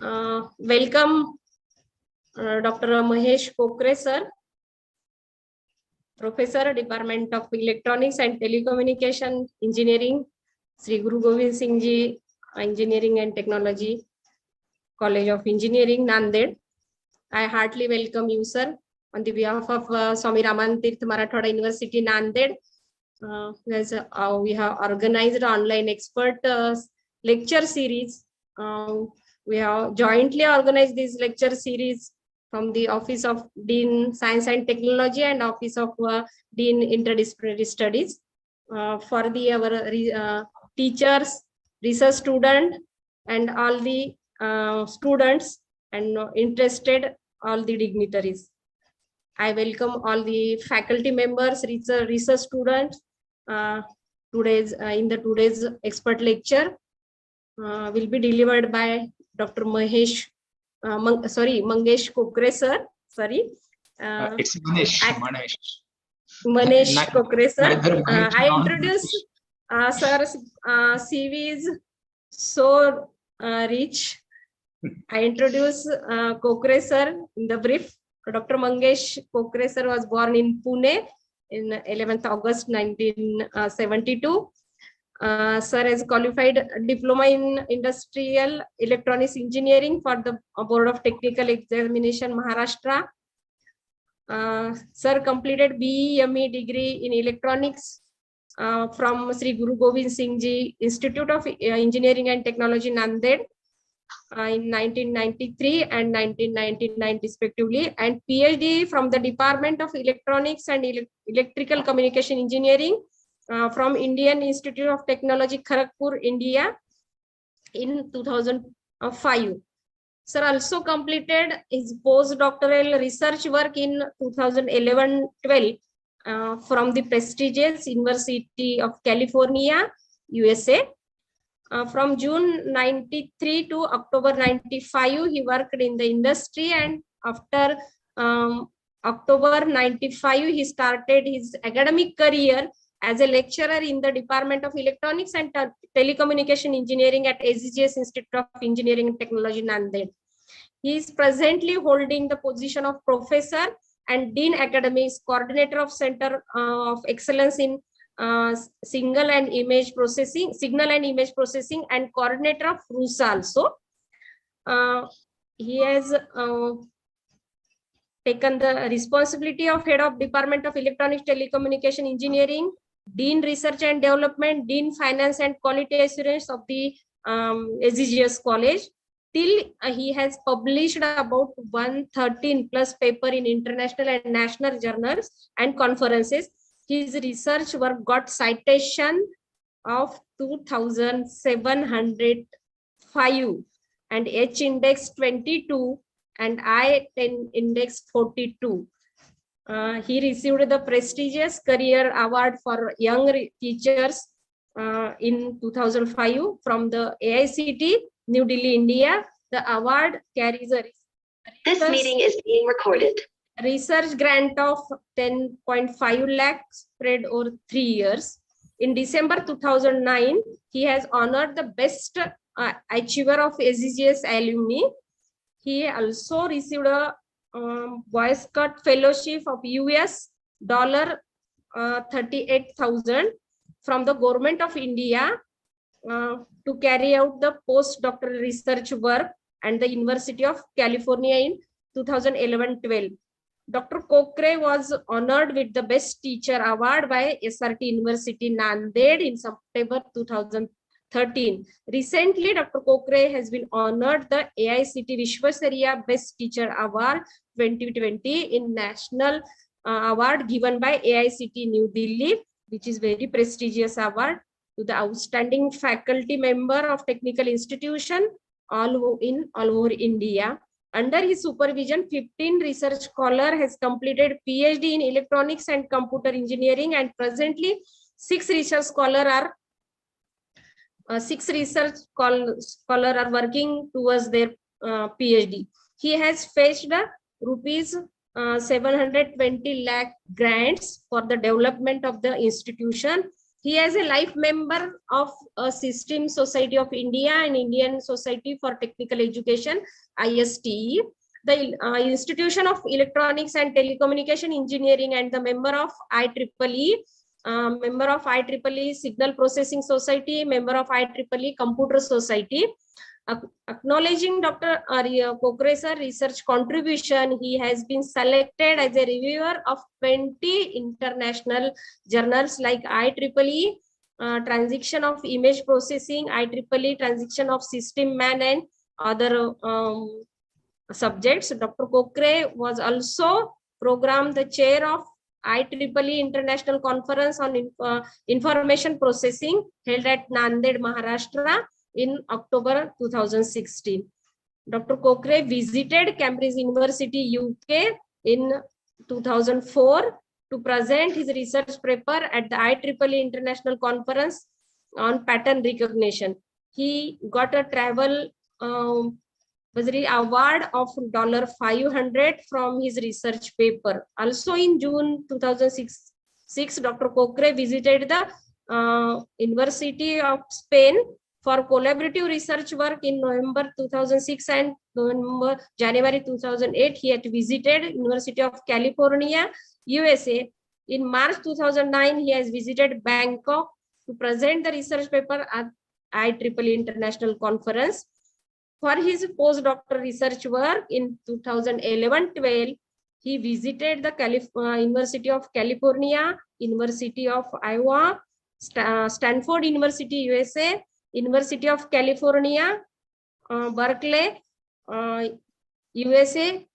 Welcome, Dr. Manesh Kokare, sir, Professor, Department of Electronics and Telecommunication Engineering, Sri Guru Gobind Singh Ji, Engineering and Technology, College of Engineering, Nanded. I heartily welcome you, sir, on the behalf of Swami Raman Tirth Marathwada University, Nanded. We have organized online expert lecture series. We have jointly organized this lecture series from the Office of Dean Science and Technology and Office of Dean Interdisciplinary Studies for our teachers, research students, and all the students and interested all the dignitaries. I welcome all the faculty members, research students. Today's expert lecture will be delivered by Dr. Mangesh Kokare, sir. It's Manesh. Manesh Kokare, sir. I introduce sir's CV is so rich. I introduce Kokare, sir, in the brief. Dr. Mangesh Kokare, sir, was born in Pune in 11th August 1972. Sir has qualified diploma in industrial electronics engineering for the Board of Technical Examination, Maharashtra. Sir completed BE/ME degree in electronics from Sri Guru Gobind Singh Ji Institute of Engineering and Technology, Nanded, in 1993 and 1999 respectively, and PhD from the Department of Electronics and Electrical Communication Engineering from Indian Institute of Technology, Kharagpur, India, in 2005. Sir also completed his postdoctoral research work in 2011-12 from the prestigious University of California, USA. From June 93 to October 95, he worked in the industry, and after October 95, he started his academic career as a lecturer in the Department of Electronics and Telecommunication Engineering at SGGSIE Institute of Engineering and Technology, Nanded. He is presently holding the position of Professor and Dean Academics, Coordinator of Center of Excellence in Signal and Image Processing, and Coordinator of RUSA also. He has taken the responsibility of Head of Department of Electronics Telecommunication Engineering, Dean Research and Development, Dean Finance and Quality Assurance of the SGGS College. Till he has published about 113 plus paper in international and national journals and conferences. His research work got citation of 2,705 and H index 22 and I-10 index 42. He received the prestigious Career Award for Young Teachers in 2005 from the AICT, New Delhi, India. The award carries a This meeting is being recorded. Research grant of 10.5 lakhs spread over 3 years. In December 2009, he has honored the best achiever of SGGS alumni. He also received a Boy Scout fellowship of US $38,000 from the government of India to carry out the postdoctoral research work and the University of California in 2011-12. Dr. Kokare was honored with the Best Teacher Award by SRT University, Nanded in September 2013. Recently, Dr. Kokare has been honored the AICT Vishwasariya Best Teacher Award 2020 in National Award given by AICT New Delhi, which is very prestigious award, to the outstanding faculty member of technical institution all over India. Under his supervision, 15 research scholars has completed PhD in electronics and computer engineering, and presently 6 research scholars are working towards their PhD. He has fetched rupees 720 lakh grants for the development of the institution He is a life member of a System Society of India and Indian Society for Technical Education, ISTE, the Institution of Electronics and Telecommunication Engineering, and the member of IEEE, Signal Processing Society, member of IEEE Computer Society. Acknowledging Dr. Kokare's research contribution, he has been selected as a reviewer of 20 international journals like IEEE, Transition of Image Processing, IEEE, Transition of System Man, and other subjects. Dr. Kokare was also programmed the chair of IEEE International Conference on Information Processing held at Nanded, Maharashtra in October 2016. Dr. Kokare visited Cambridge University, UK in 2004 to present his research paper at the IEEE International Conference on Pattern Recognition. He got a travel award of $500 from his research paper. Also in June 2006, Dr. Kokare visited the University of Spain for collaborative research work. In November 2006 and January 2008, he had visited University of California, USA. In March 2009, he has visited Bangkok to present the research paper at IEEE International Conference. For his postdoctoral research work in 2011-12, he visited the University of California, University of Iowa, Stanford University, USA, University of California, Berkeley, USA.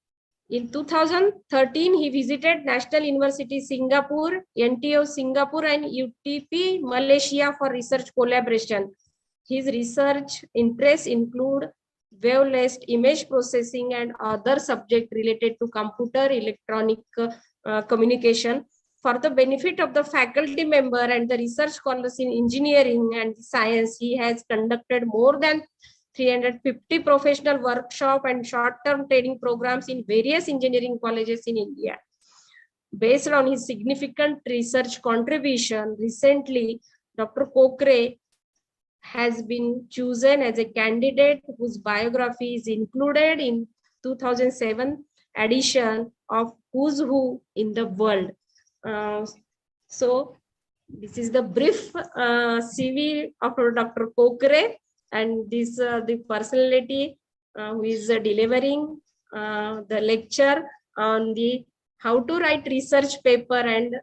In 2013, he visited National University Singapore, NTO Singapore, and UTP Malaysia for research collaboration. His research interests include waveless image processing and other subjects related to computer electronic communication. For the benefit of the faculty member and the research scholars in engineering and science, he has conducted more than 350 professional workshop and short-term training programs in various engineering colleges in India. Based on his significant research contribution, recently, Dr. Kokare has been chosen as a candidate whose biography is included in 2007 edition of Who's Who in the World. So this is the brief CV of Dr. Kokare, and this the personality who is delivering the lecture on the how to write research paper and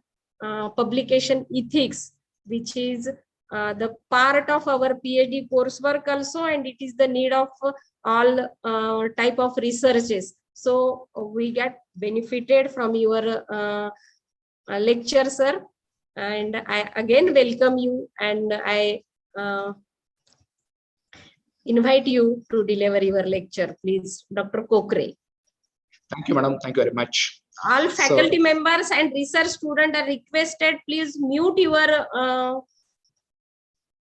publication ethics, which is the part of our PhD coursework also, and it is the need of all type of researches. So we get benefited from your lecture, sir, and I again welcome you, and I invite you to deliver your lecture, please, Dr. Kokare. Thank you, madam. Thank you very much. All faculty members and research students are requested, please mute your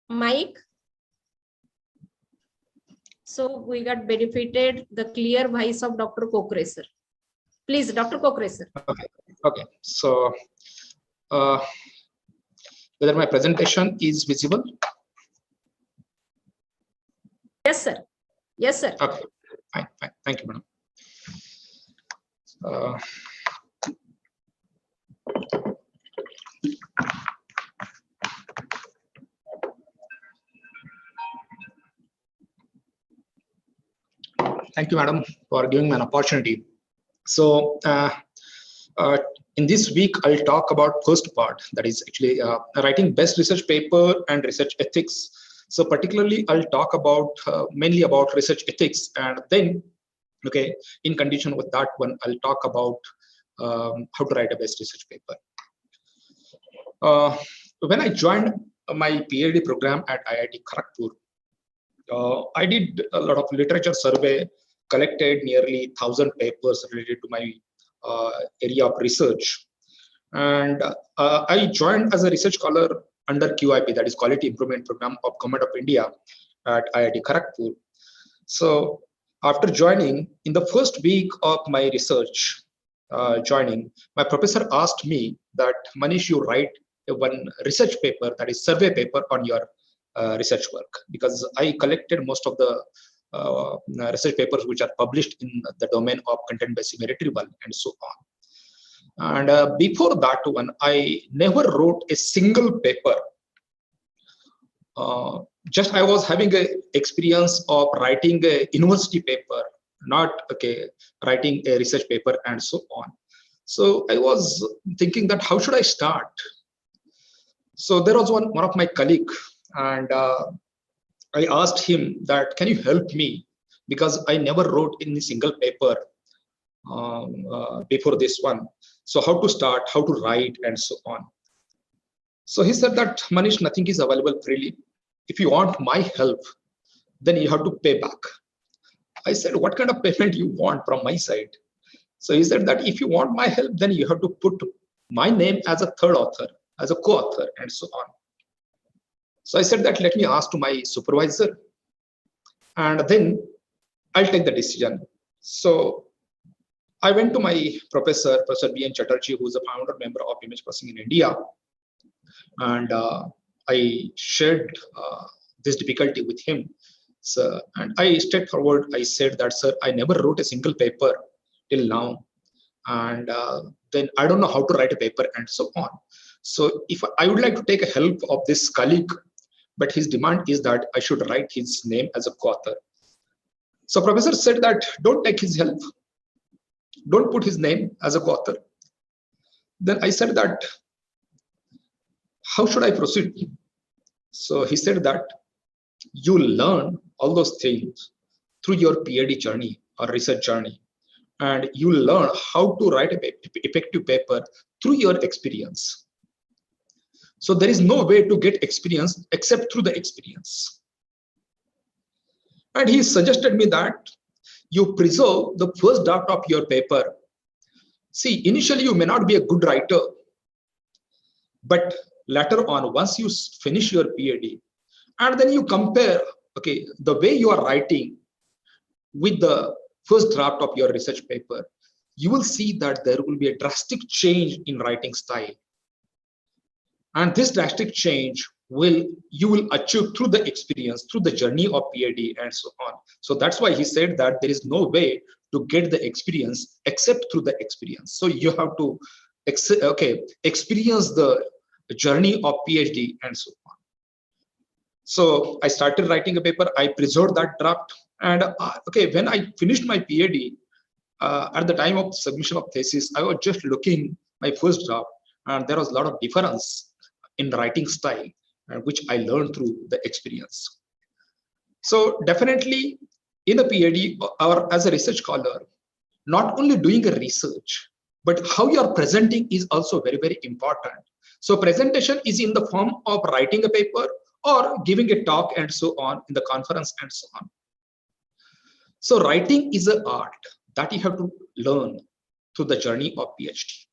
mic. So we got benefited the clear voice of Dr. Kokare, sir. Please, Dr. Kokare, sir. Okay. So whether my presentation is visible? Yes, sir. Yes, sir. Okay. Fine. Thank you, madam. Thank you, madam, for giving me an opportunity. So in this week, I'll talk about first part, that is actually writing best research paper and research ethics. So particularly, I'll talk about mainly about research ethics, and then, okay, in conjunction with that one, I'll talk about how to write a best research paper. When I joined my PhD program at IIT Kharagpur, I did a lot of literature survey, collected nearly 1,000 papers related to my area of research. And I joined as a research scholar under QIP, that is Quality Improvement Program of Government of India at IIT Kharagpur. So after joining, in the first week of my research joining, my professor asked me that, Manesh, you write one research paper, that is survey paper on your research work, because I collected most of the research papers which are published in the domain of content-based image retrieval and so on. And before that one, I never wrote a single paper. Just I was having a experience of writing a university paper, not writing a research paper and so on. So I was thinking that how should I start? So there was one of my colleague, and I asked him that, can you help me? Because I never wrote in a single paper before this one. So how to start, how to write, and so on. So he said that, Manesh, nothing is available freely. If you want my help, then you have to pay back. I said, what kind of payment you want from my side? So he said that if you want my help, then you have to put my name as a third author, as a co-author, and so on. So I said that, let me ask to my supervisor, and then I'll take the decision. So I went to my professor, Professor B.N. Chatterjee, who is a founder member of Image Processing in India. And I shared this difficulty with him. So, and I straightforward, I said that, sir, I never wrote a single paper till now. And then I don't know how to write a paper and so on. So if I would like to take a help of this colleague, but his demand is that I should write his name as a co-author. So professor said that, don't take his help. Don't put his name as a co-author. Then I said that, how should I proceed? So he said that you learn all those things through your PhD journey or research journey, and you learn how to write an effective paper through your experience. So there is no way to get experience except through the experience. And he suggested me that you preserve the first draft of your paper. See, initially you may not be a good writer, but later on, once you finish your PhD, and then you compare, the way you are writing with the first draft of your research paper, you will see that there will be a drastic change in writing style. And this drastic change you will achieve through the experience, through the journey of PhD and so on. So that's why he said that there is no way to get the experience except through the experience. So you have to experience the journey of PhD and so on. So I started writing a paper. I preserved that draft. And when I finished my PhD, at the time of submission of thesis, I was just looking my first draft, and there was a lot of difference in writing style, which I learned through the experience. So definitely in a PhD or as a research scholar, not only doing a research, but how you are presenting is also very, very important. So presentation is in the form of writing a paper or giving a talk and so on in the conference and so on. So writing is an art that you have to learn through the journey of PhD.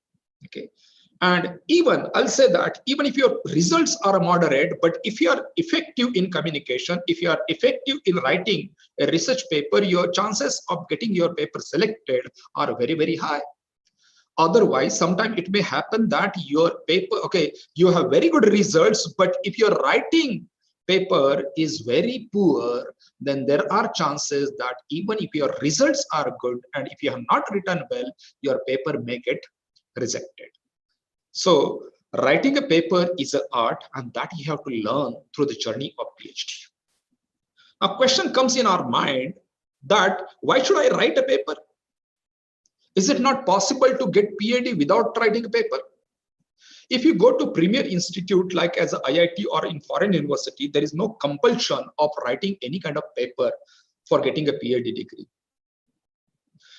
And even I'll say that even if your results are moderate, but if you are effective in communication, if you are effective in writing a research paper, your chances of getting your paper selected are very, very high. Otherwise, sometimes it may happen that your paper, you have very good results, but if your writing paper is very poor, then there are chances that even if your results are good and if you have not written well, your paper may get rejected. So writing a paper is an art, and that you have to learn through the journey of PhD. A question comes in our mind that why should I write a paper? Is it not possible to get PhD without writing a paper? If you go to premier institute like as a IIT or in foreign university, there is no compulsion of writing any kind of paper for getting a PhD degree.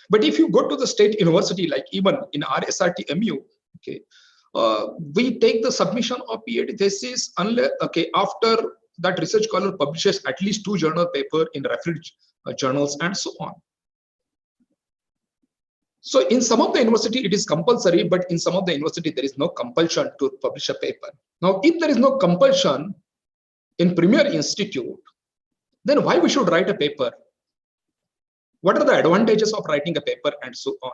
But if you go to the state university, like even in our SRTMU, we take the submission of PhD thesis unless, after that research scholar publishes at least 2 journal paper in referred journals and so on. So in some of the university, it is compulsory, but in some of the university, there is no compulsion to publish a paper. Now, if there is no compulsion in premier institute, then why we should write a paper? What are the advantages of writing a paper and so on?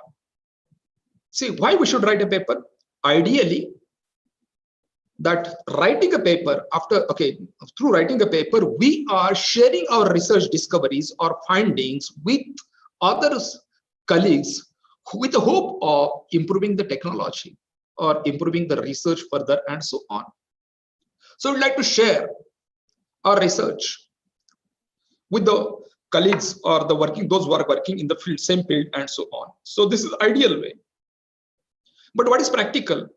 See, why we should write a paper? Ideally, that writing a paper through writing a paper, we are sharing our research discoveries or findings with others, colleagues, with the hope of improving the technology or improving the research further and so on. So we'd like to share our research with the colleagues or those who are working in the field, same field and so on. So this is ideal way. But what is practical?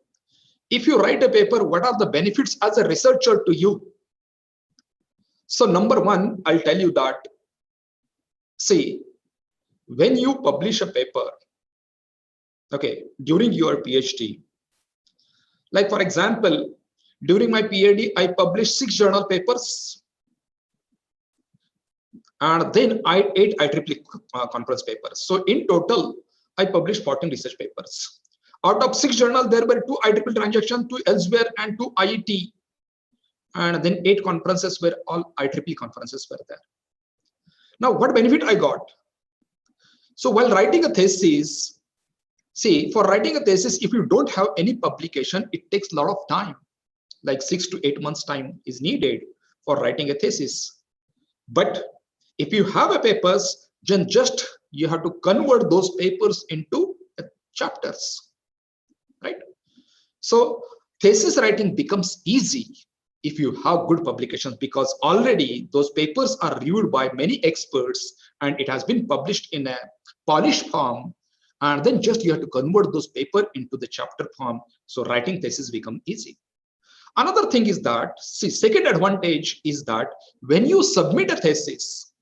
If you write a paper, what are the benefits as a researcher to you? So number one, I'll tell you that, see, when you publish a paper, during your PhD, like for example, during my PhD, I published 6 journal papers, and then 8 IEEE conference papers. So in total, I published 14 research papers. Out of 6 journals, there were 2 IEEE transactions, 2 elsewhere, and 2 IET. And then 8 conferences were all IEEE conferences were there. Now, what benefit I got? So while writing a thesis, see, for writing a thesis, if you don't have any publication, it takes a lot of time, like 6 to 8 months time is needed for writing a thesis. But if you have a papers, then just you have to convert those papers into chapters, right? So thesis writing becomes easy if you have good publications, because already those papers are reviewed by many experts and it has been published in a polished form, and then just you have to convert those papers into the chapter form. So writing thesis become easy. Another thing is that, see, second advantage is that when you submit a thesis,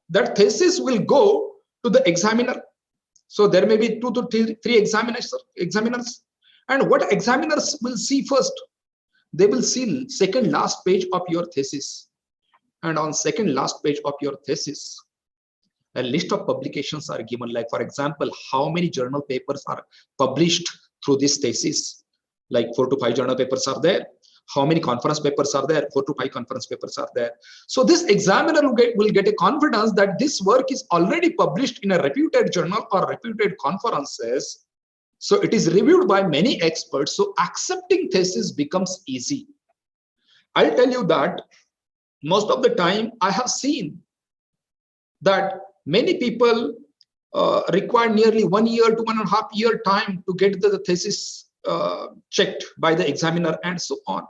that thesis will go to the examiner. So there may be 2 to 3 examiners, and what examiners will see first? They will see second last page of your thesis, and on second last page of your thesis, a list of publications are given, like for example, how many journal papers are published through this thesis, like 4 to 5 journal papers are there. How many conference papers are there? 4 to 5 conference papers are there. So this examiner will get a confidence that this work is already published in a reputed journal or reputed conferences. So it is reviewed by many experts. So accepting thesis becomes easy. I'll tell you that most of the time I have seen that many people require nearly 1 year to 1.5 year time to get the thesis checked by the examiner and so on.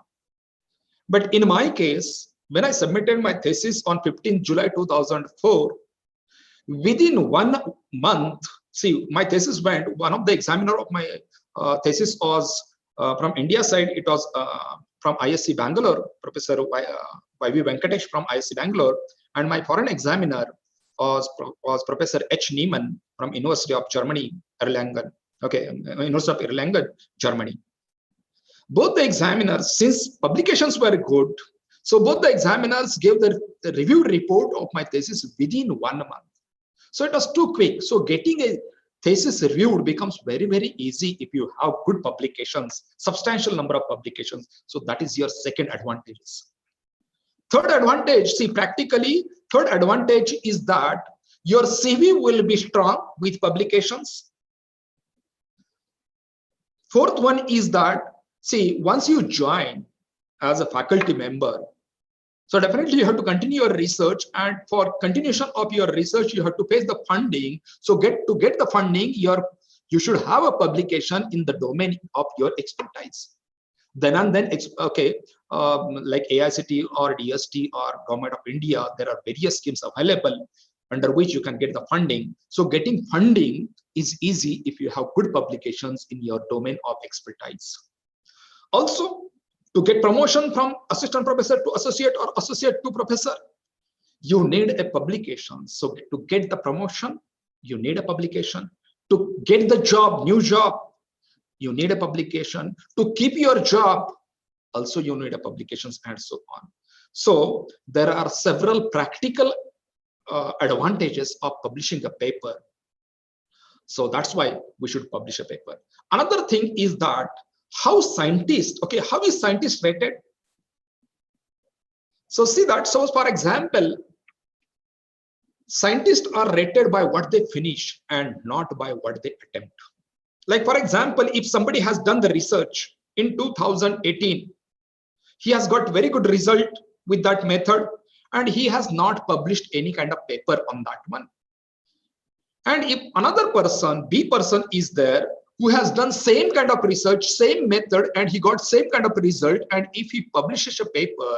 But in my case, when I submitted my thesis on 15th July 2004, within 1 month, see, my thesis went, one of the examiner of my thesis was from India side, it was from ISC Bangalore, Professor Y.V. Venkatesh from ISC Bangalore, and my foreign examiner was Professor H. Niemann from University of Germany, Erlangen. University of Erlangen, Germany. Both the examiners, since publications were good, so both the examiners gave the review report of my thesis within 1 month. So it was too quick. So getting a thesis reviewed becomes very, very easy if you have good publications, substantial number of publications. So that is your second advantage. Third advantage, see, practically, third advantage is that your CV will be strong with publications. Fourth one is that, see, once you join as a faculty member, so definitely you have to continue your research, and for continuation of your research, you have to pay the funding. So to get the funding, you should have a publication in the domain of your expertise. Then and then, like AICT or DST or Government of India, there are various schemes available under which you can get the funding. So getting funding is easy if you have good publications in your domain of expertise. Also, to get promotion from assistant professor to associate or associate to professor, you need a publication. So to get the promotion, you need a publication. To get the job, new job, you need a publication. To keep your job, also you need a publications and so on. So there are several practical advantages of publishing a paper. So that's why we should publish a paper. Another thing is that how scientists, how is scientist rated? So see that, so for example, scientists are rated by what they finish and not by what they attempt. Like for example, if somebody has done the research in 2018 He has got very good result with that method, and he has not published any kind of paper on that one. And if another person, B person, is there who has done same kind of research, same method, and he got same kind of result, and if he publishes a paper,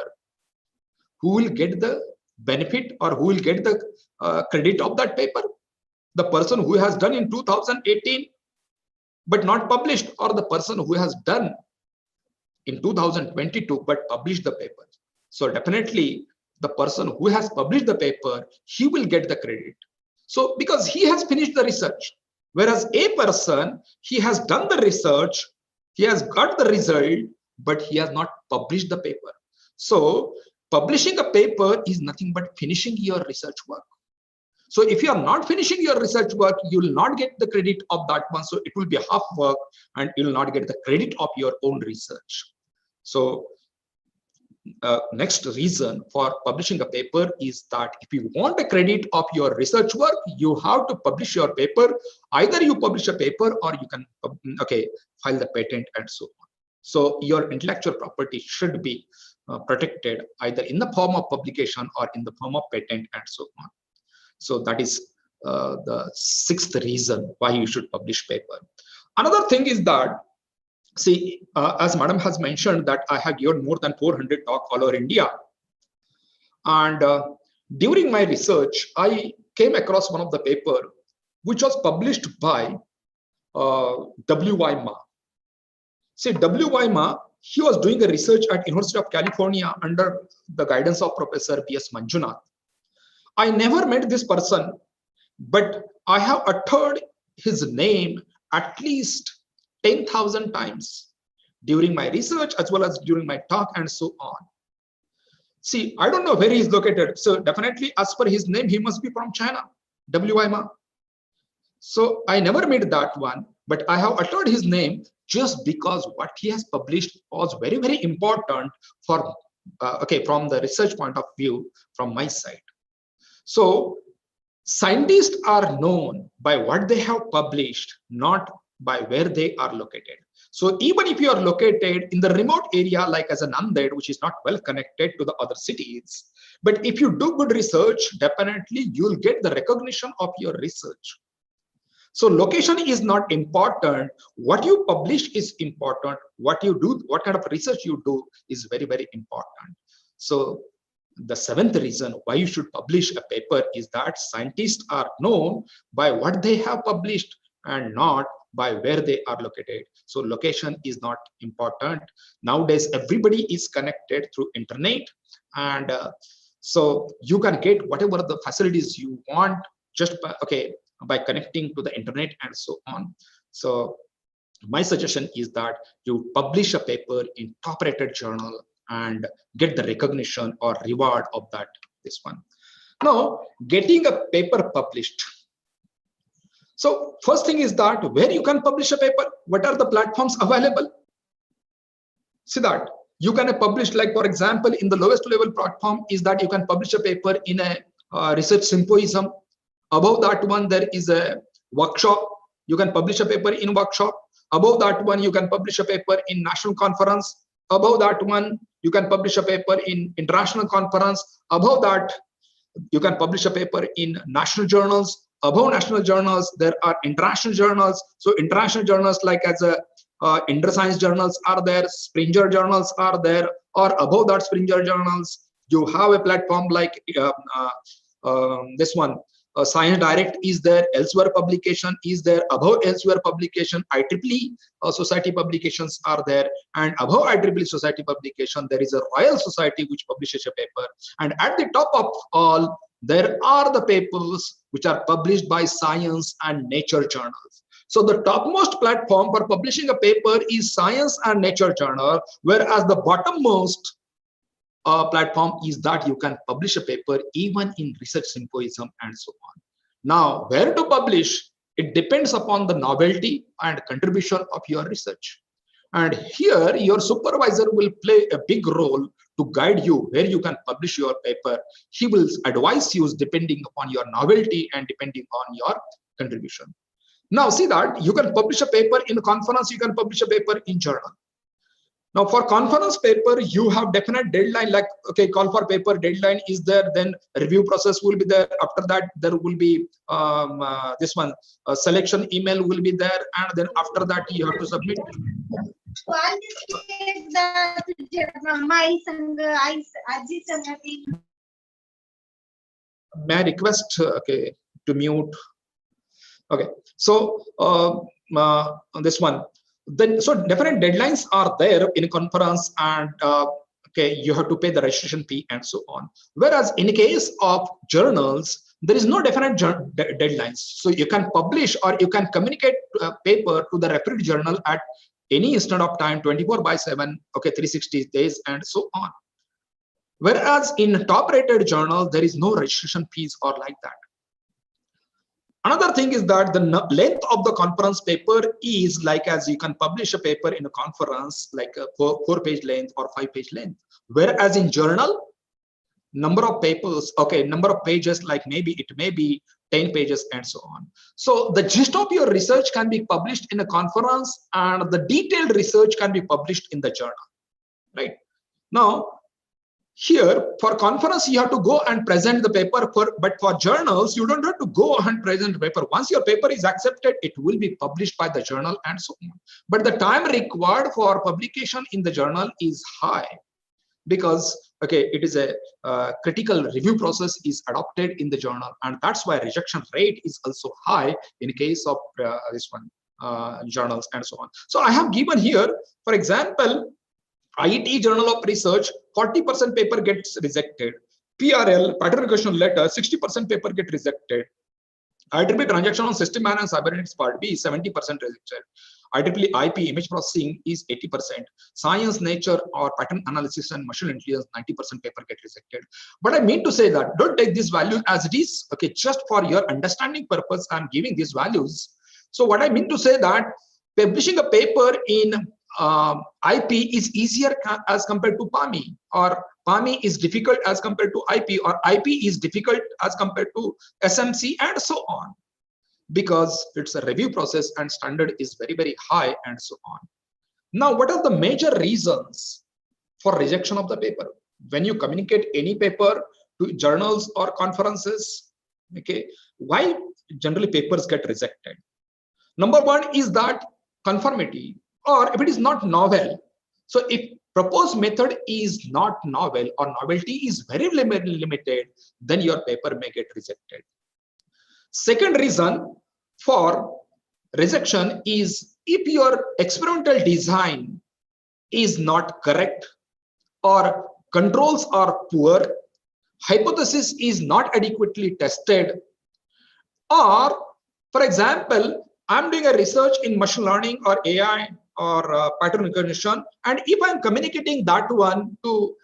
who will get the benefit or who will get the credit of that paper? The person who has done in 2018 but not published, or the person who has done in 2022 but published the paper? So definitely the person who has published the paper, he will get the credit. So because he has finished the research, whereas a person, he has done the research, he has got the result, but he has not published the paper. So publishing a paper is nothing but finishing your research work. So if you are not finishing your research work, you will not get the credit of that one. So it will be half work and you will not get the credit of your own research. So next reason for publishing a paper is that if you want the credit of your research work, you have to publish your paper. Either you publish a paper or you can file the patent and so on. So your intellectual property should be protected either in the form of publication or in the form of patent and so on. So that is the sixth reason why you should publish paper. Another thing is that, see, as Madam has mentioned, that I have given more than 400 talks all over India. And during my research, I came across one of the paper which was published by W.Y. Ma. See, W.Y. Ma, he was doing a research at University of California under the guidance of Professor B.S. Manjunath. I never met this person, but I have uttered his name at least 10,000 times during my research as well as during my talk and so on. See, I don't know where he is located. So definitely as per his name, he must be from China, W.Y. Ma. So I never met that one, but I have uttered his name just because what he has published was very, very important for, from the research point of view from my side. So scientists are known by what they have published, not by where they are located. So even if you are located in the remote area, like as a Nanded, which is not well connected to the other cities, but if you do good research, definitely you'll get the recognition of your research. So location is not important. What you publish is important. What you do, what kind of research you do is very, very important. So the seventh reason why you should publish a paper is that scientists are known by what they have published and not by where they are located. So location is not important. Nowadays, everybody is connected through internet, and so you can get whatever the facilities you want just by connecting to the internet and so on. So my suggestion is that you publish a paper in top-rated journal and get the recognition or reward of this one. Now, getting a paper published. So first thing is that where you can publish a paper, what are the platforms available? See that you can publish, like for example, in the lowest level platform is that you can publish a paper in a research symposium. Above that one, there is a workshop. You can publish a paper in workshop. Above that one, you can publish a paper in national conference. Above that one, you can publish a paper in international conference. Above that, you can publish a paper in national journals. Above national journals, there are international journals. So international journals like as a InterScience journals are there, Springer journals are there, or above that Springer journals, you have a platform like this one. Science Direct is there, Elsewhere publication is there, above Elsewhere publication, IEEE Society publications are there, and above IEEE Society publication, there is a Royal Society which publishes a paper, and at the top of all, there are the papers which are published by Science and Nature journals. So the topmost platform for publishing a paper is Science and Nature journal, whereas the bottommost platform is that you can publish a paper even in research symposium and so on. Now, where to publish, it depends upon the novelty and contribution of your research. And here your supervisor will play a big role to guide you where you can publish your paper. He will advise you depending upon your novelty and depending on your contribution. Now see that you can publish a paper in a conference, you can publish a paper in journal. Now for conference paper, you have definite deadline, like, okay, call for paper deadline is there, then review process will be there. After that, there will be selection email will be there. And then after that, you have to submit. May I request, okay, to mute. Okay, so this one. Then so definite deadlines are there in a conference, and okay, you have to pay the registration fee and so on. Whereas in case of journals, there is no definite deadlines. So you can publish or you can communicate paper to the referred journal at any instant of time, 24/7, okay, 360 days and so on. Whereas in top rated journals, there is no registration fees or like that. Another thing is that the length of the conference paper is like, as you can publish a paper in a conference like a 4-page length or 5-page length. Whereas in journal, number of papers, okay, number of pages, like maybe it may be 10 pages and so on. So the gist of your research can be published in a conference, and the detailed research can be published in the journal, right? Now, here for conference, you have to go and present the paper, but for journals, you don't have to go and present the paper. Once your paper is accepted, it will be published by the journal and so on. But the time required for publication in the journal is high, because okay, it is a critical review process is adopted in the journal, and that's why rejection rate is also high in case of journals and so on. So I have given here, for example, IET Journal of Research, 40% paper gets rejected. PRL, pattern recognition letter, 60% paper get rejected. IEEE transaction on system man and cybernetics part B, 70% rejected. IEEE IP image processing is 80%. Science, nature, or pattern analysis and machine intelligence, 90% paper get rejected. But I mean to say that don't take this value as it is. Okay, just for your understanding purpose, I'm giving these values. So what I mean to say that publishing a paper in IP is easier as compared to PAMI, or PAMI is difficult as compared to IP, or IP is difficult as compared to SMC and so on, because it's a review process and standard is very, very high and so on. Now, what are the major reasons for rejection of the paper? When you communicate any paper to journals or conferences, okay, why generally papers get rejected? Number one is that conformity, or if it is not novel. So if proposed method is not novel or novelty is very limited, then your paper may get rejected. Second reason for rejection is if your experimental design is not correct, or controls are poor, hypothesis is not adequately tested, or for example, I'm doing a research in machine learning or AI or pattern recognition, and if I'm communicating that one to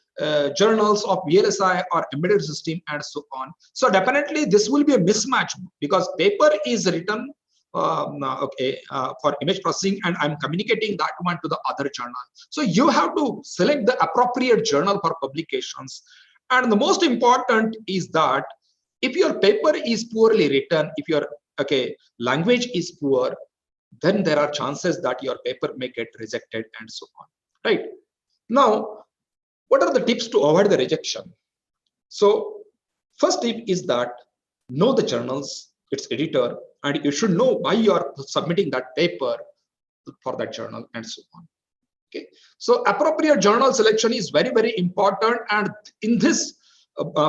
journals of VLSI or embedded system and so on, so definitely this will be a mismatch, because paper is written for image processing, and I'm communicating that one to the other journal. So you have to select the appropriate journal for publications. And the most important is that if your paper is poorly written, if your language is poor, then there are chances that your paper may get rejected and so on, right? Now, what are the tips to avoid the rejection? So first tip is that know the journals, its editor, and you should know why you are submitting that paper for that journal and so on. Okay, so appropriate journal selection is very, very important, and in this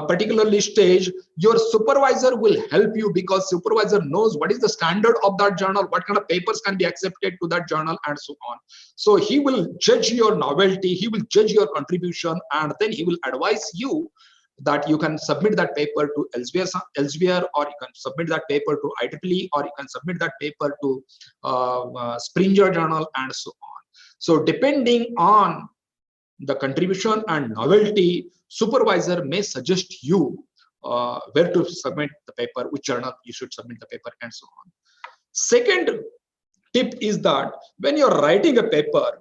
particularly stage, your supervisor will help you, because supervisor knows what is the standard of that journal, what kind of papers can be accepted to that journal and so on. So he will judge your novelty, he will judge your contribution, and then he will advise you that you can submit that paper to Elsevier, or you can submit that paper to IEEE, or you can submit that paper to Springer Journal and so on. So depending on the contribution and novelty, supervisor may suggest you where to submit the paper, which journal you should submit the paper and so on. Second tip is that when you're writing a paper,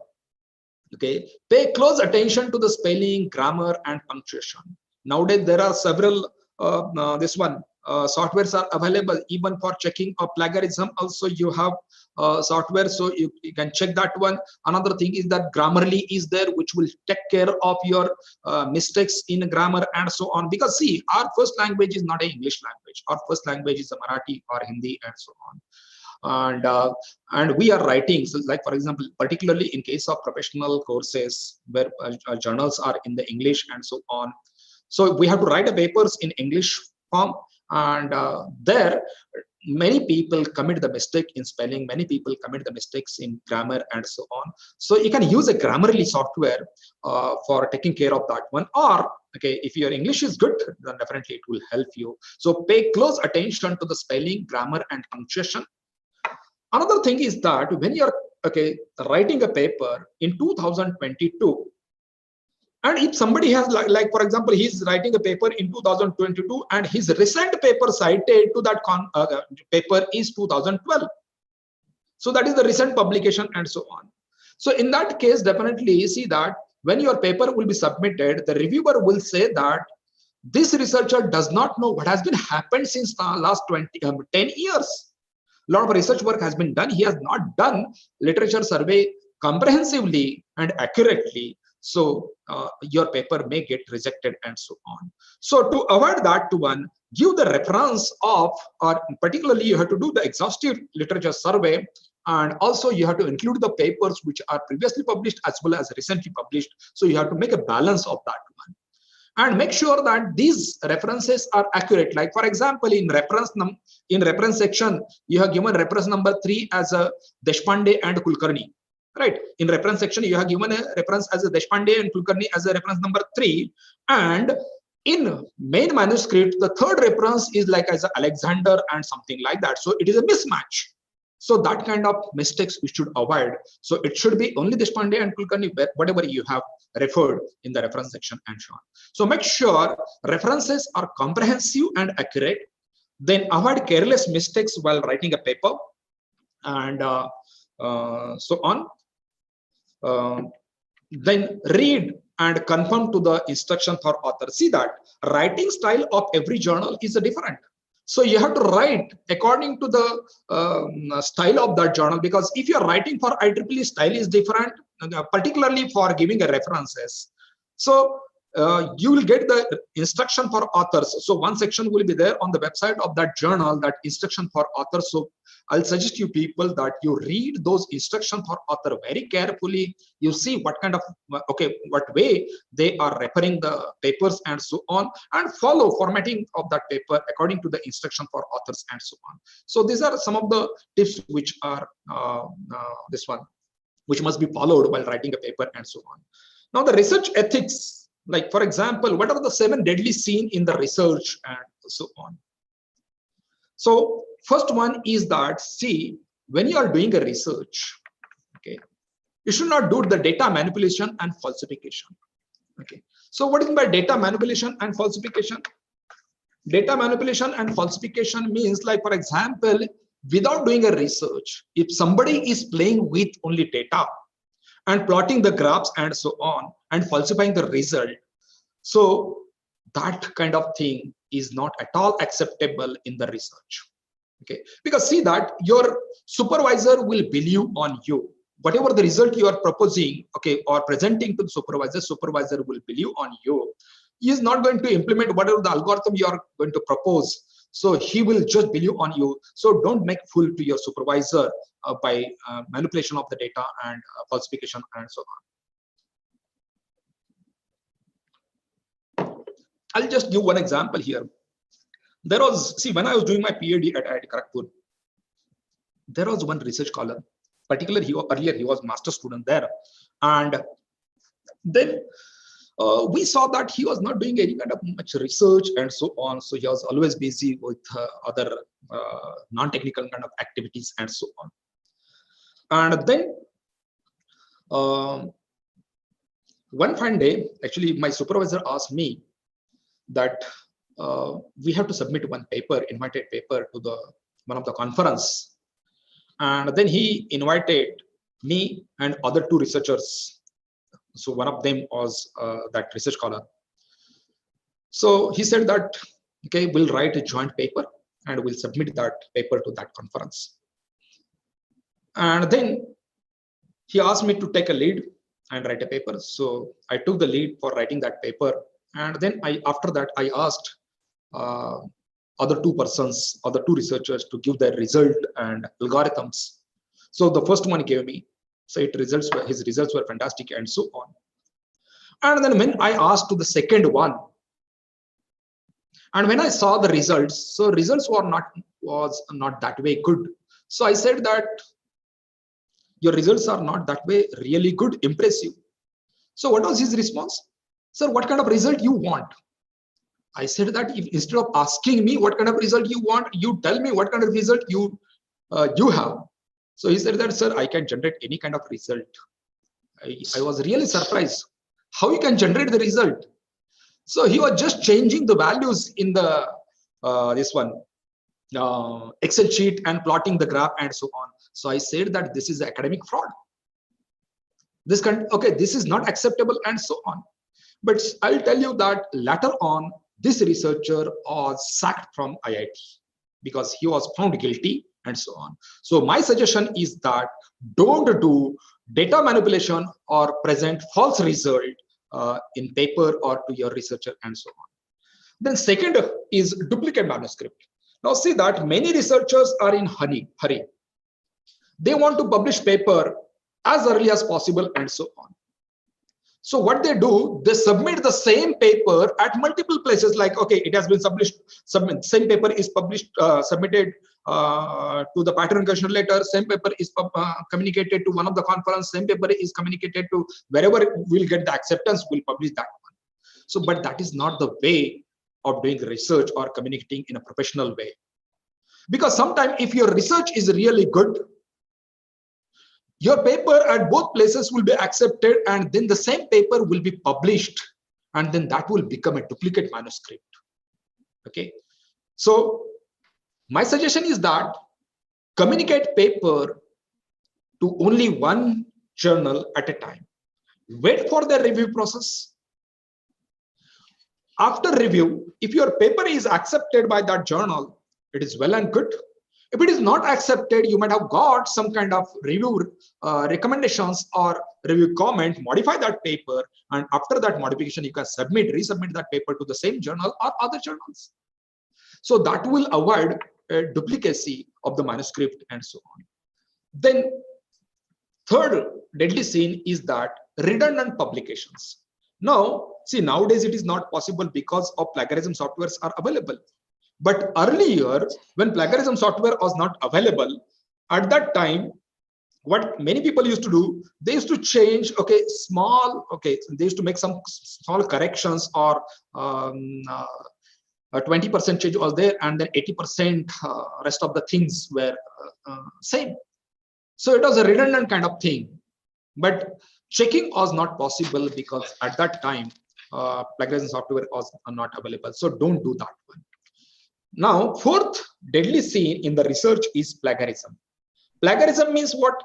okay, pay close attention to the spelling, grammar, and punctuation. Nowadays, there are several softwares are available even for checking of plagiarism. Also, you have software, so you can check that one. Another thing is that Grammarly is there, which will take care of your mistakes in grammar and so on. Because see, our first language is not an English language. Our first language is a Marathi or Hindi and so on. And we are writing, so like for example, particularly in case of professional courses where journals are in the English and so on. So we have to write the papers in English form, and there many people commit the mistake in spelling, many people commit the mistakes in grammar and so on. So you can use a Grammarly software for taking care of that one. Or okay, if your English is good, then definitely it will help you. So pay close attention to the spelling, grammar and punctuation. Another thing is that when you're writing a paper in 2022, and if somebody has like for example, he's writing a paper in 2022 and his recent paper cited to that paper is 2012. So that is the recent publication and so on. So in that case, definitely see that when your paper will be submitted, the reviewer will say that this researcher does not know what has been happened since the last 10 years. A lot of research work has been done. He has not done literature survey comprehensively and accurately. So your paper may get rejected and so on. So to avoid that one, give the reference of, or particularly you have to do the exhaustive literature survey, and also you have to include the papers which are previously published as well as recently published. So you have to make a balance of that one. And make sure that these references are accurate. Like for example, in reference section, you have given reference number 3 as a Deshpande and Kulkarni, right? In reference section, you have given a reference as a Deshpande and Kulkarni as a reference number 3. And in main manuscript, the third reference is like as a Alexander and something like that. So it is a mismatch. So that kind of mistakes we should avoid. So it should be only Deshpande and Kulkarni, whatever you have referred in the reference section and so on. So make sure references are comprehensive and accurate. Then avoid careless mistakes while writing a paper and so on. Then read and conform to the instruction for author. See that writing style of every journal is different. So you have to write according to the style of that journal, because if you're writing for IEEE, style is different, particularly for giving a references. So you will get the instruction for authors. So one section will be there on the website of that journal, that instruction for authors. So I'll suggest you people that you read those instructions for author very carefully. You see what kind of, what way they are referring the papers and so on, and follow formatting of that paper according to the instruction for authors and so on. So these are some of the tips which are which must be followed while writing a paper and so on. Now the research ethics, like for example, what are the 7 deadly sins in the research and so on. So first one is that, see, when you are doing a research, okay, you should not do the data manipulation and falsification. Okay, so what is by data manipulation and falsification? Data manipulation and falsification means, like for example, without doing a research, if somebody is playing with only data and plotting the graphs and so on and falsifying the result, so that kind of thing is not at all acceptable in the research. Okay, because see that your supervisor will believe on you. Whatever the result you are proposing, okay, or presenting to the supervisor will believe on you. He is not going to implement whatever the algorithm you are going to propose. So he will just believe on you. So don't make fool to your supervisor by manipulation of the data and falsification and so on. I'll just give one example here. There was, see, when I was doing my PhD at IIT Kharagpur, there was one research scholar, particularly earlier he was master student there, and then we saw that he was not doing any kind of much research and so on. So he was always busy with other non-technical kind of activities and so on. And then one fine day, actually, my supervisor asked me that we have to submit one paper, invited paper to the one of the conference, and then he invited me and other 2 researchers. So one of them was that research scholar. So he said that Okay, we'll write a joint paper and we'll submit that paper to that conference. And then he asked me to take a lead and write a paper. So I took the lead for writing that paper. And then after that, I asked other two researchers to give their result and algorithms. So the first one gave me, so his results were fantastic and so on. And then when I asked to the second one, and when I saw the results, so results was not that way good. So I said that your results are not that way really good, impressive. So what was his response? Sir, what kind of result you want? I said that if instead of asking me what kind of result you want, you tell me what kind of result you have. So he said that, sir, I can generate any kind of result. I was really surprised how you can generate the result. So he was just changing the values in the Excel sheet and plotting the graph and so on. So I said that this is academic fraud. This is not acceptable and so on. But I'll tell you that later on, this researcher was sacked from IIT because he was found guilty and so on. So my suggestion is that don't do data manipulation or present false result in paper or to your researcher and so on. Then second is duplicate manuscript. Now see that many researchers are in hurry. They want to publish paper as early as possible and so on. So what they do, they submit the same paper at multiple places. Like, okay, it has been same paper is submitted to the pattern recognition letter, same paper is communicated to one of the conference, same paper is communicated to wherever we'll get the acceptance, we'll publish that one. So, but that is not the way of doing research or communicating in a professional way. Because sometimes if your research is really good, your paper at both places will be accepted and then the same paper will be published and then that will become a duplicate manuscript. Okay. So my suggestion is that communicate paper to only one journal at a time. Wait for the review process. After review, if your paper is accepted by that journal, it is well and good. If it is not accepted, you might have got some kind of review recommendations or review comment, modify that paper, and after that modification, you can resubmit that paper to the same journal or other journals. So that will avoid duplicacy of the manuscript and so on. Then third deadly sin is that redundant publications. Now, see, nowadays it is not possible because of plagiarism softwares are available. But earlier, when plagiarism software was not available, at that time, what many people used to do, they used to change, they used to make some small corrections or 20% change was there, and then 80% rest of the things were same. So it was a redundant kind of thing. But checking was not possible because at that time, plagiarism software was not available. So don't do that one. Now, fourth deadly sin in the research is plagiarism. Plagiarism means what?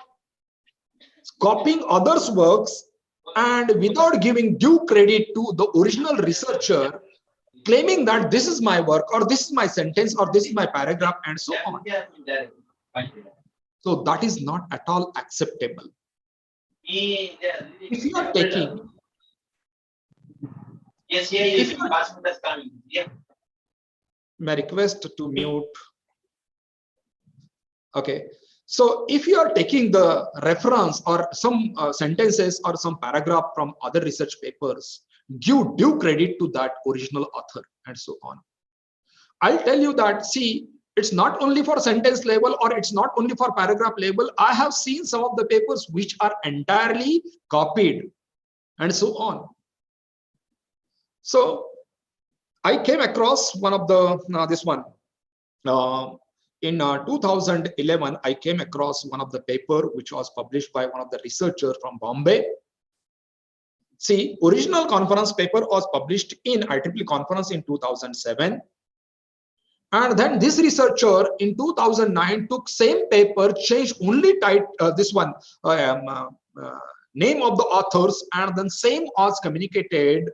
Copying others' works and without giving due credit to the original researcher, claiming that this is my work or this is my sentence or this is my paragraph and so on. So that is not at all acceptable. If you are taking, my request to mute. Okay, so if you are taking the reference or some sentences or some paragraph from other research papers, give due credit to that original author and so on. I'll tell you that, see, it's not only for sentence level or it's not only for paragraph level. I have seen some of the papers which are entirely copied and so on. So I came across one of the, in 2011, I came across one of the paper which was published by one of the researchers from Bombay. See, original conference paper was published in IEEE conference in 2007. And then this researcher in 2009 took same paper, changed only name of the authors, and then same was communicated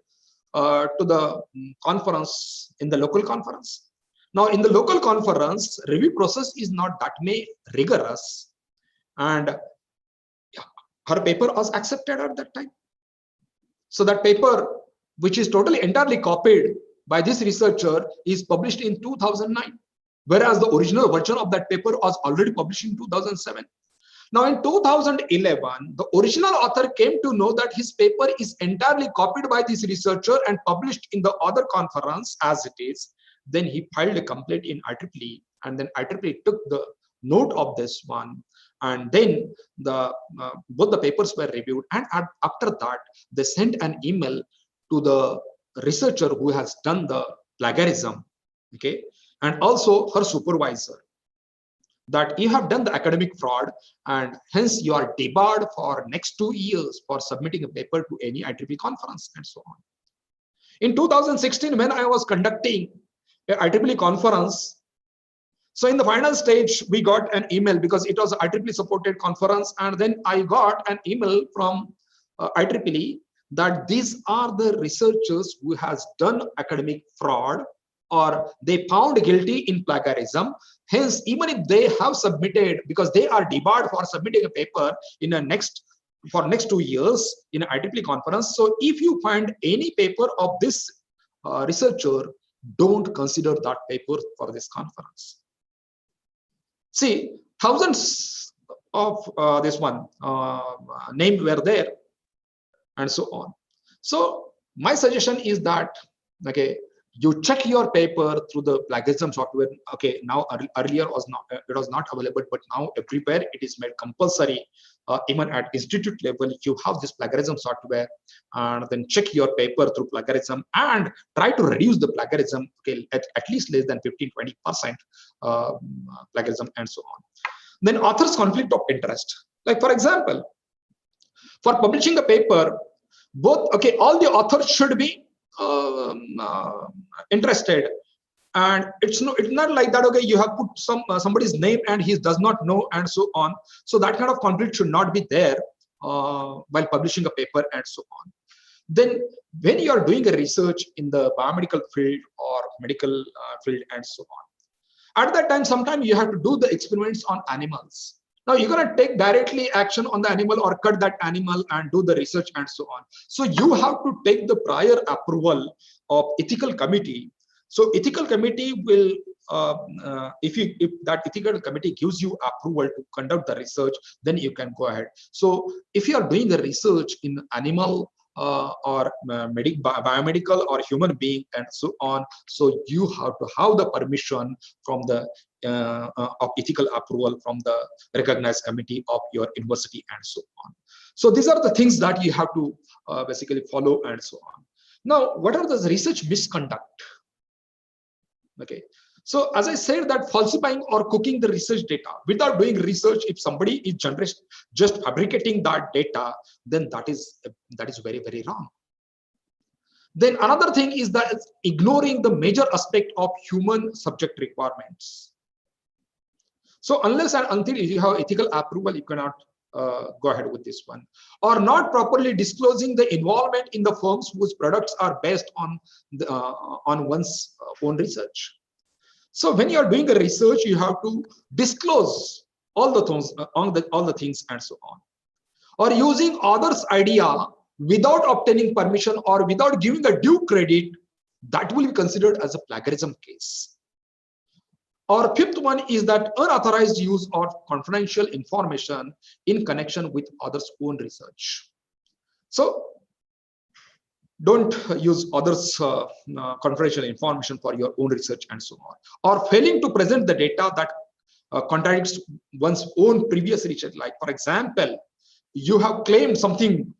to the conference in the local conference. Now, in the local conference, review process is not that rigorous, and her paper was accepted at that time. So that paper, which is totally entirely copied by this researcher, is published in 2009, whereas the original version of that paper was already published in 2007. Now, in 2011, the original author came to know that his paper is entirely copied by this researcher and published in the other conference as it is. Then he filed a complaint in IEEE, and then IEEE took the note of this one, and then both the papers were reviewed, and after that they sent an email to the researcher who has done the plagiarism, okay, and also her supervisor, that you have done the academic fraud, and hence you are debarred for next 2 years for submitting a paper to any IEEE conference, and so on. In 2016, when I was conducting a IEEE conference, so in the final stage, we got an email because it was an IEEE supported conference, and then I got an email from IEEE that these are the researchers who has done academic fraud, or they found guilty in plagiarism. Hence, even if they have submitted, because they are debarred for submitting a paper in for next 2 years in an IEEE conference. So if you find any paper of this researcher, don't consider that paper for this conference. See, thousands of this one named were there, and so on. So my suggestion is that, okay, you check your paper through the plagiarism software. Okay, now earlier it was not available, but now everywhere it is made compulsory. Even at institute level, you have this plagiarism software, and then check your paper through plagiarism and try to reduce the plagiarism, okay, at least less than 15-20% plagiarism, and so on. Then author's conflict of interest. Like, for example, for publishing a paper, all the authors should be interested, and it's not like that, okay, you have put somebody's name and he does not know, and so on. So that kind of conflict should not be there while publishing a paper, and so on. Then when you are doing a research in the biomedical field or medical field, and so on, at that time sometimes you have to do the experiments on animals. Now you're going to take directly action on the animal or cut that animal and do the research, and so on. So you have to take the prior approval of ethical committee. So ethical committee will, if that ethical committee gives you approval to conduct the research, then you can go ahead. So if you are doing the research in animal or biomedical or human being, and so on, so you have to have the permission from the of ethical approval from the recognized committee of your university, and so on. So these are the things that you have to basically follow, and so on. Now, what are the research misconduct? Okay, so as I said, that falsifying or cooking the research data without doing research, if somebody is just fabricating that data, then that is very, very wrong. Then another thing is that ignoring the major aspect of human subject requirements. So unless and until you have ethical approval, you cannot go ahead with this one. Or not properly disclosing the involvement in the firms whose products are based on one's own research. So when you are doing a research, you have to disclose all the things, and so on. Or using others' idea without obtaining permission or without giving a due credit, that will be considered as a plagiarism case. Or fifth one is that unauthorized use of confidential information in connection with others' own research. So don't use others' confidential information for your own research, and so on. Or failing to present the data that contradicts one's own previous research. Like, for example, you have claimed something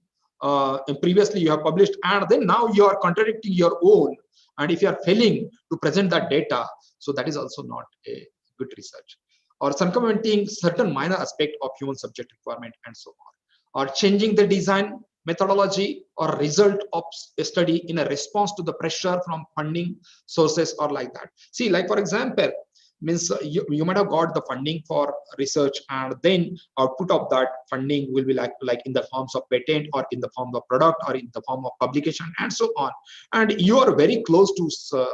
previously you have published, and then now you are contradicting your own. And if you are failing to present that data, so that is also not a good research. Or circumventing certain minor aspect of human subject requirement, and so on. Or changing the design, methodology, or result of a study in a response to the pressure from funding sources, or like that. See, like, for example, means you might have got the funding for research, and then output of that funding will be like in the forms of patent, or in the form of product, or in the form of publication, and so on. And you are very close to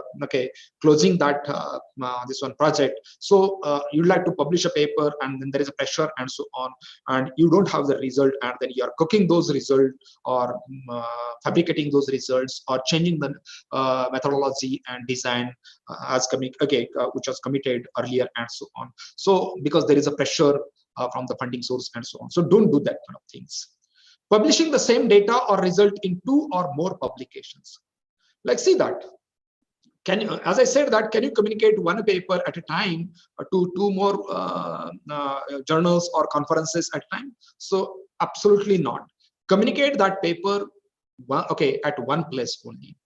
closing that this one project. So you'd like to publish a paper, and then there is a pressure and so on, and you don't have the result, and then you are cooking those results, or fabricating those results, or changing the methodology and design which was committed earlier, and so on. So because there is a pressure from the funding source and so on. So don't do that kind of things. Publishing the same data or result in 2 or more publications. Like, see that. Can you, as I said, that can you communicate one paper at a time to 2 more journals or conferences at a time? So absolutely not. Communicate that paper at one place only.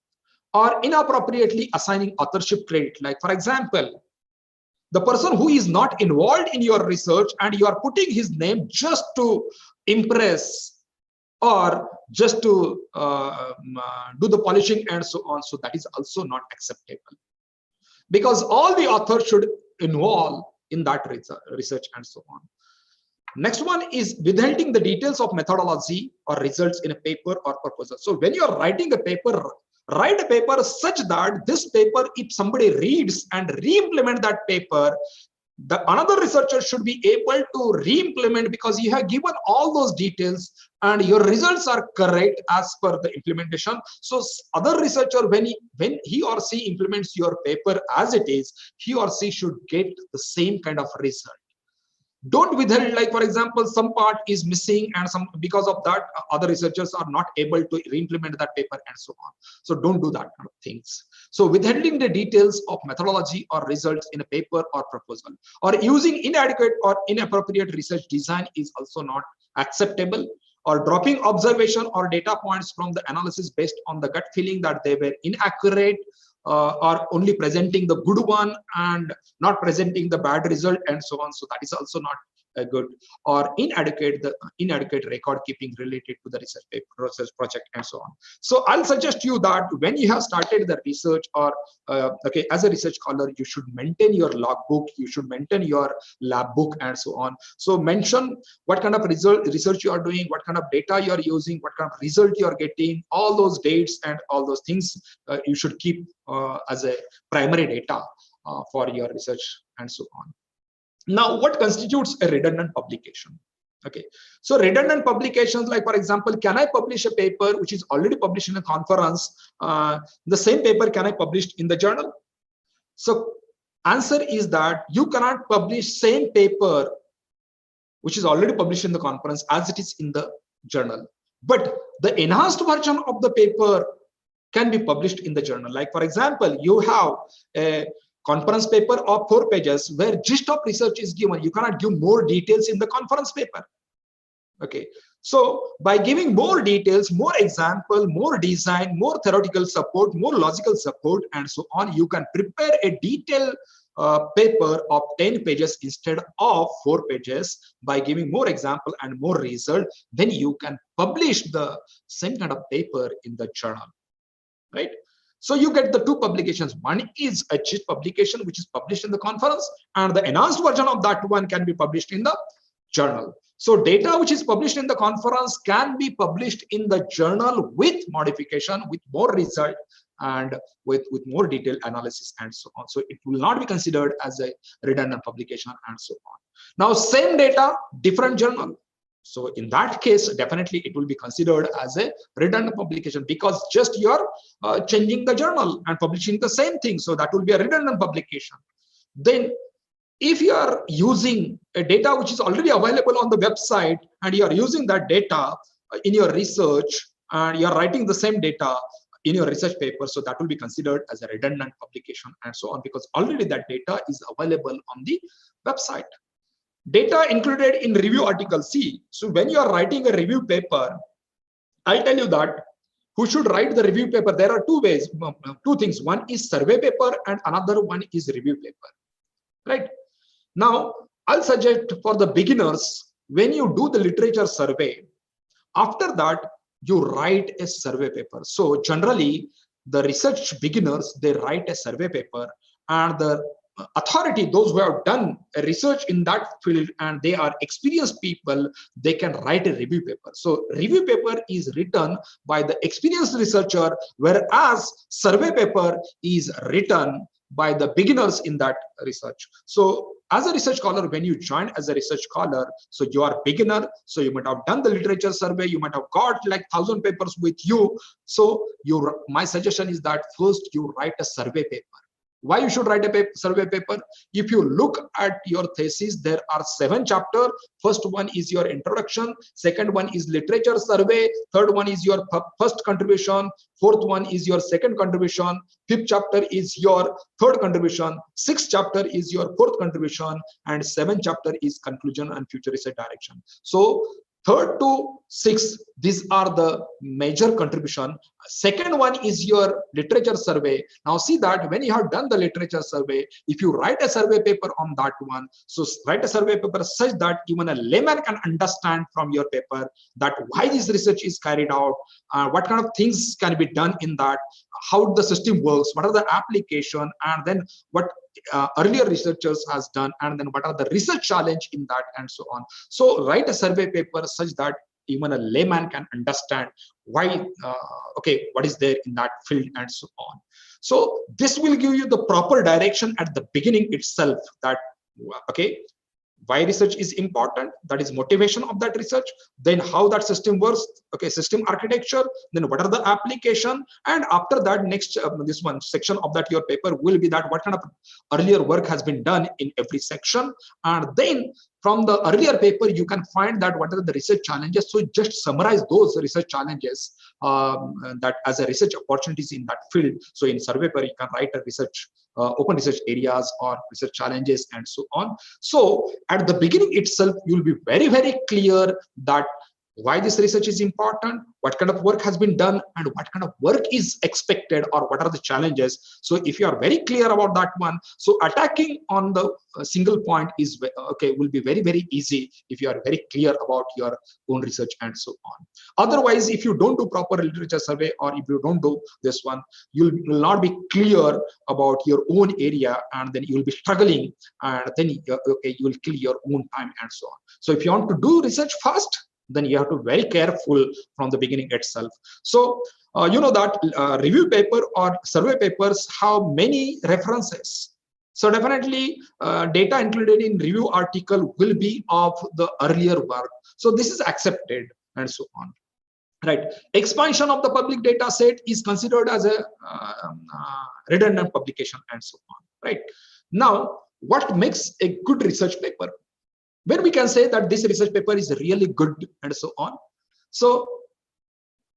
Or inappropriately assigning authorship credit. Like, for example, the person who is not involved in your research, and you are putting his name just to impress, or just to do the polishing and so on. So that is also not acceptable, because all the authors should involve in that research and so on. Next one is withholding the details of methodology or results in a paper or proposal. So when you are writing a paper, write a paper such that this paper, if somebody reads and re-implement that paper, the another researcher should be able to re-implement, because you have given all those details and your results are correct as per the implementation. So other researcher, when he or she implements your paper as it is, he or she should get the same kind of result. Don't withhold, like for example, some part is missing, and because of that other researchers are not able to re-implement that paper and so on. So don't do that kind of things. So withholding the details of methodology or results in a paper or proposal, or using inadequate or inappropriate research design is also not acceptable. Or dropping observation or data points from the analysis based on the gut feeling that they were inaccurate, or only presenting the good one and not presenting the bad result and so on. So that is also not good. Or inadequate record keeping related to the research paper, research project and so on. So I'll suggest you that when you have started the research, or as a research scholar, you should maintain your logbook, you should maintain your lab book and so on. So mention what kind of research you are doing, what kind of data you are using, what kind of result you are getting, all those dates and all those things you should keep as a primary data for your research and so on. Now, what constitutes a redundant publication? Okay, so redundant publications, like for example, can I publish a paper which is already published in a conference? The same paper can I publish in the journal? So answer is that you cannot publish same paper which is already published in the conference as it is in the journal. But the enhanced version of the paper can be published in the journal. Like for example, you have a conference paper of 4 pages where gist of research is given. You cannot give more details in the conference paper. Okay, so by giving more details, more example, more design, more theoretical support, more logical support and so on, you can prepare a detailed paper of 10 pages instead of 4 pages. By giving more example and more result, then you can publish the same kind of paper in the journal, right? So you get the 2 publications. One is a gist publication which is published in the conference, and the enhanced version of that one can be published in the journal. So data which is published in the conference can be published in the journal with modification, with more result, and with more detailed analysis and so on. So it will not be considered as a redundant publication and so on. Now, same data, different journal. So in that case, definitely it will be considered as a redundant publication, because just you're changing the journal and publishing the same thing. So that will be a redundant publication. Then if you are using a data which is already available on the website, and you are using that data in your research, and you are writing the same data in your research paper, so that will be considered as a redundant publication and so on, because already that data is available on the website. Data included in review article. See, so when you are writing a review paper, I'll tell you that who should write the review paper. There are 2 ways, 2 things. One is survey paper and another one is review paper, right? Now, I'll suggest for the beginners, when you do the literature survey, after that, you write a survey paper. So generally, the research beginners, they write a survey paper, and the authority, those who have done research in that field and they are experienced people, they can write a review paper. So review paper is written by the experienced researcher, whereas survey paper is written by the beginners in that research. So as a research scholar, when you join as a research scholar, so you are beginner, so you might have done the literature survey, you might have got like 1,000 papers with you. So my suggestion is that first you write a survey paper. Why you should write a survey paper? If you look at your thesis, there are 7 chapters. First one is your introduction, second one is literature survey, third one is your first contribution, fourth one is your second contribution, fifth chapter is your third contribution, sixth chapter is your fourth contribution, and seventh chapter is conclusion and future research direction. So third to sixth, these are the major contribution. Second one is your literature survey. Now see that when you have done the literature survey, if you write a survey paper on that one, so write a survey paper such that even a layman can understand from your paper that why this research is carried out, what kind of things can be done in that, how the system works, what are the application, and then what earlier researchers has done, and then what are the research challenge in that, and so on. So write a survey paper such that even a layman can understand why, okay, what is there in that field, and so on. So this will give you the proper direction at the beginning itself, that okay, why research is important, that is motivation of that research, then how that system works, okay, system architecture, then what are the application, and after that next this one section of that your paper will be that what kind of earlier work has been done in every section, and then from the earlier paper you can find that what are the research challenges. So just summarize those research challenges that as a research opportunities in that field. So in survey paper you can write a research open research areas or research challenges, and so on. So at the beginning itself, you'll be very, very clear that why this research is important, what kind of work has been done, and what kind of work is expected, or what are the challenges. So if you are very clear about that one, so attacking on the single point is okay, will be very, very easy if you are very clear about your own research, and so on. Otherwise, if you don't do proper literature survey, or if you don't do this one, you will not be clear about your own area, and then you will be struggling, and then okay, you will kill your own time, and so on. So if you want to do research fast, then you have to be very careful from the beginning itself. So you know that review paper or survey papers have many references. So definitely data included in review article will be of the earlier work. So this is accepted, and so on. Right. Expansion of the public data set is considered as a redundant publication, and so on. Right. Now, what makes a good research paper? When we can say that this research paper is really good, and so on. So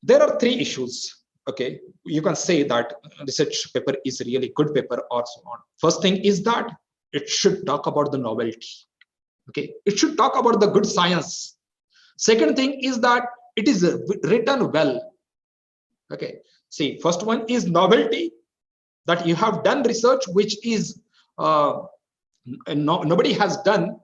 there are 3 issues. Okay, you can say that research paper is really good paper, or so on. First thing is that it should talk about the novelty. Okay, it should talk about the good science. Second thing is that it is written well. Okay, see, first one is novelty, that you have done research which is nobody has done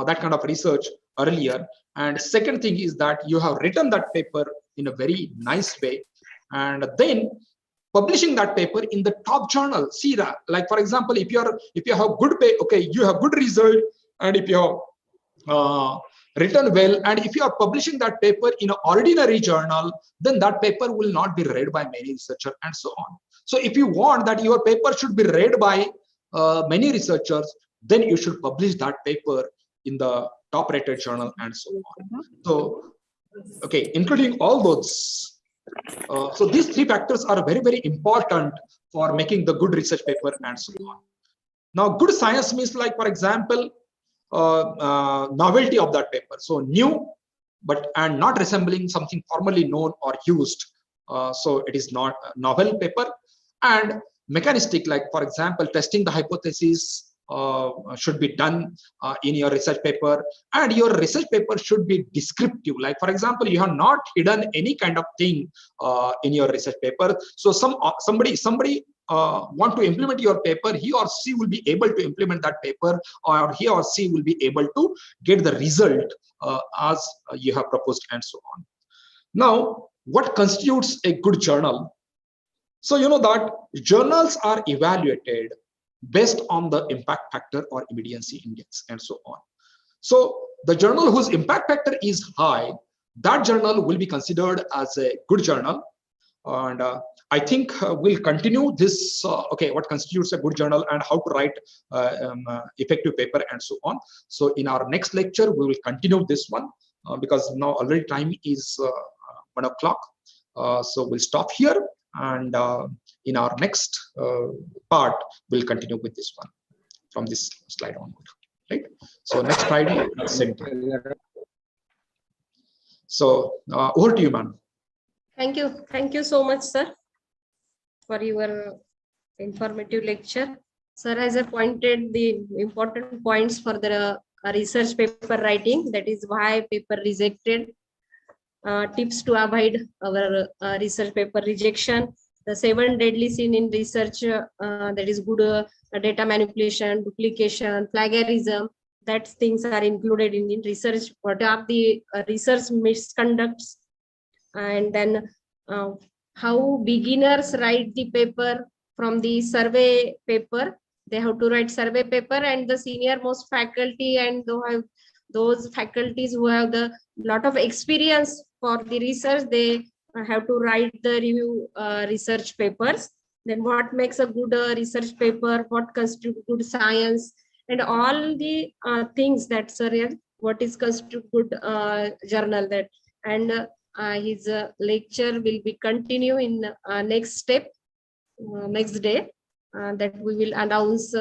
that kind of research earlier. And second thing is that you have written that paper in a very nice way, and then publishing that paper in the top journal. See that, like for example, if you have good okay, you have good result, and if you have written well, and if you are publishing that paper in an ordinary journal, then that paper will not be read by many researchers, and so on. So if you want that your paper should be read by many researchers, then you should publish that paper in the top rated journal, and so on. So okay, including all those, so these 3 factors are very, very important for making the good research paper, and so on. Now good science means, like for example, novelty of that paper, so new but and not resembling something formerly known or used, so it is not a novel paper. And mechanistic, like for example, testing the hypothesis should be done in your research paper, and your research paper should be descriptive. Like for example, you have not hidden any kind of thing in your research paper. So somebody want to implement your paper, he or she will be able to implement that paper, or he or she will be able to get the result as you have proposed, and so on. Now, what constitutes a good journal? So you know that journals are evaluated based on the impact factor or immediacy index and so on. So the journal whose impact factor is high, that journal will be considered as a good journal. And I think we'll continue this, okay, what constitutes a good journal and how to write effective paper and so on. So in our next lecture, we will continue this one because now already time is 1 o'clock. So we'll stop here, and in our next part, we'll continue with this one from this slide onward, right? So next Friday, same time. So over to you, ma'am. Thank you. Thank you so much, sir, for your informative lecture. Sir has pointed the important points for the research paper writing, that is why paper rejected, tips to avoid our research paper rejection, the 7 deadly sin in research, that is good data manipulation, duplication, plagiarism, that things are included in research. What are the research misconducts? And then how beginners write the paper from the survey paper. They have to write survey paper, and the senior most faculty and those faculties who have the lot of experience for the research, they have to write the review research papers. Then what makes a good research paper, what constitutes good science, and all the things that what is constitute good journal. That and his lecture will be continue in next step, next day, that we will announce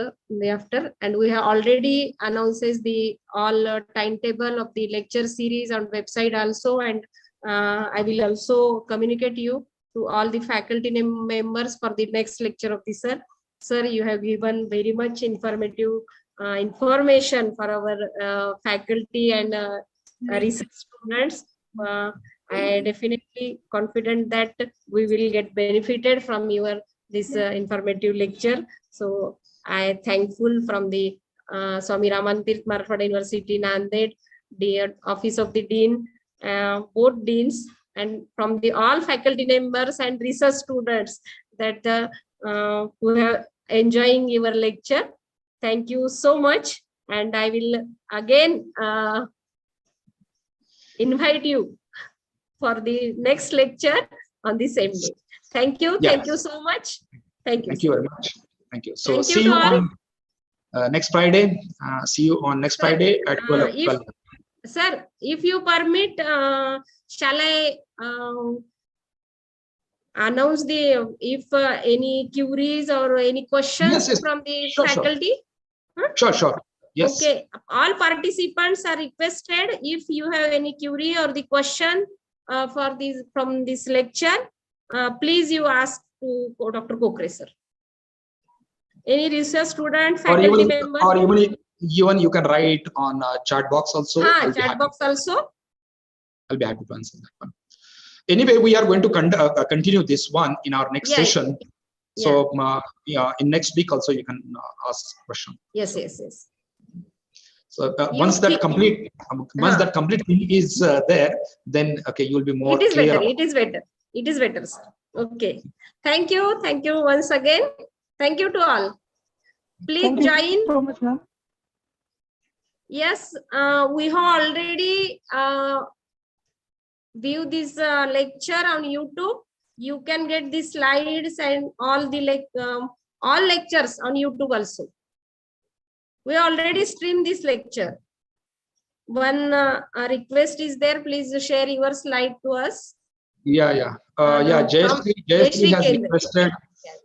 after. And we have already announces the all timetable of the lecture series on website also, and I will also communicate you to all the faculty members for the next lecture of the sir. Sir, you have given very much informative information for our faculty and research students. I definitely confident that we will get benefited from your this informative lecture. So I thankful from the Swami Ramantirth Marathwada University, Nanded, the Office of the Dean, both deans, and from the all faculty members and research students that who are enjoying your lecture. Thank you so much, and I will again invite you for the next lecture on the same day. Thank you. Yes. Thank you so much. Thank you. Thank you very much. Thank you. So Thank see you on next Friday. See you on next Friday at 12. Sir, if you permit, shall I announce the if any queries or any questions Yes. from the Sure, faculty? Sure. Yes. Okay. All participants are requested. If you have any query or the question for this from this lecture, please you ask to Dr. Kokare, sir. Any research student, faculty member, or even you can write on chat box also. Chat box also. I'll be happy to answer that one. Anyway, we are going to continue this one in our next session. So in next week also you can ask question. Yes. So once that complete thing is there, then okay, you will be more clear. It is better, sir. Okay. Thank you once again. Thank you to all. Please join. So much, ma'am. Yes, we have already viewed this lecture on YouTube. You can get the slides and all the all lectures on YouTube also. We already streamed this lecture. One request is there. Please share your slide to us. Jayashree has requested.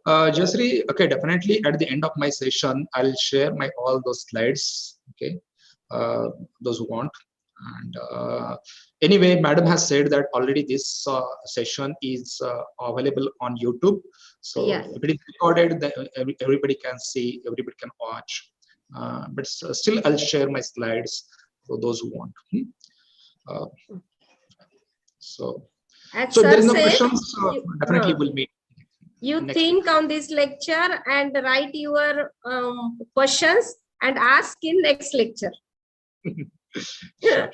Jayashree, okay, definitely at the end of my session, I'll share my all those slides. Okay, those who want. And anyway, madam has said that already this session is available on YouTube. So if it is recorded, then everybody can see, everybody can watch. But still, I'll share my slides for those who want. So there is no questions. Definitely we'll meet. You think on this lecture and write your questions and ask in next lecture. Sure.